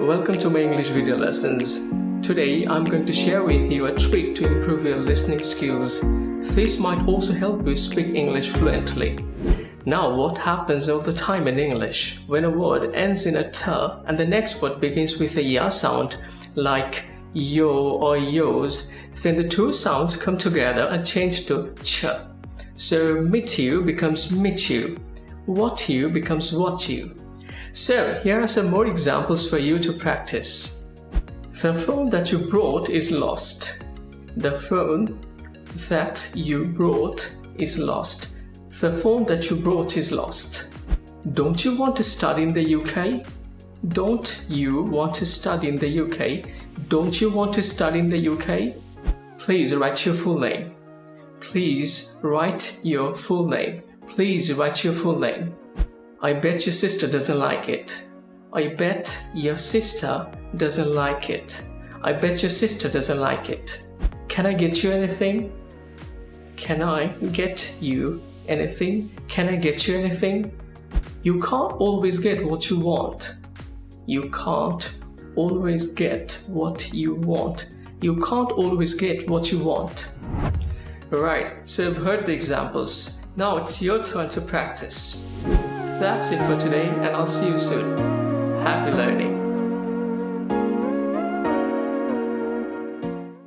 welcome to my English video lessons. Today I'm going to share with you a trick to improve your listening skills. This might also help you speak English fluently. Now, what happens all the time in English? When a word ends in a t and the next word begins with a ya sound, like yo or yos, then the two sounds come together and change to ch. So meet you becomes meet you, what you becomes what you. So here are some more examples for you to practice. The phone that you brought is lost. The phone that you brought is lost. The phone that you brought is lost. Don't you want to study in the UK? Don't you want to study in the UK? Don't you want to study in the UK? Please write your full name. Please write your full name. Please write your full name. I bet your sister doesn't like it. I bet your sister doesn't like it. I bet your sister doesn't like it. Can I get you anything? Can I get you anything? Can I get you anything? You can't always get what you want. You can't always get what you want. You can't always get what you want. Right, so you've heard the examples. Now it's your turn to practice. That's it for today, and I'll see you soon. Happy learning!